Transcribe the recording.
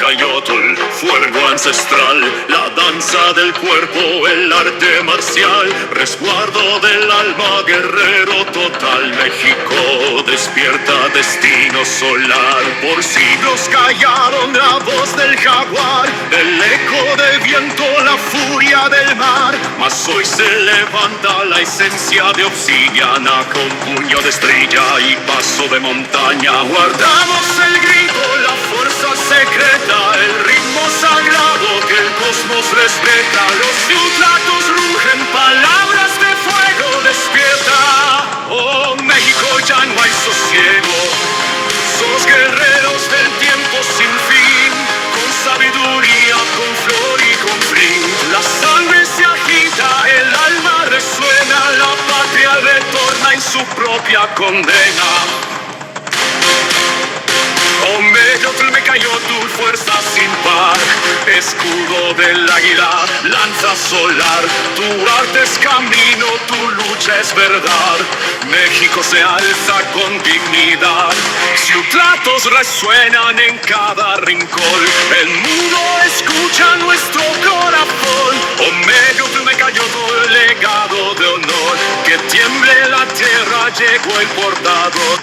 Tlumecayotl, fuego ancestral, la danza del cuerpo, el arte marcial, resguardo del alma, guerrero total. México despierta, destino solar. Por siglos callaron la voz del jaguar, el eco del viento, la furia del mar. Mas hoy se levanta la esencia de obsidiana, con puño de estrella y paso de montaña. Guardamos el grito, la fuerza secreta, el ritmo sagrado que el cosmos respeta. Los ciudadanos rugen, palabras de fuego despierta. Oh México, ya no hay sosiego, somos guerreros del tiempo sin fin, con sabiduría, con flor y con flint. La sangre se agita, el alma resuena, la patria retorna en su propia condena. Oh México, me cayó tu fuerza sin par, escudo del águila, lanza solar. Tu arte es camino, tu lucha es verdad. México se alza con dignidad. Ciudadanos resuenan en cada rincón, el mundo escucha nuestro corazón. Oh México, me cayó tu legado de honor, que tiemble la tierra, llegó el portador.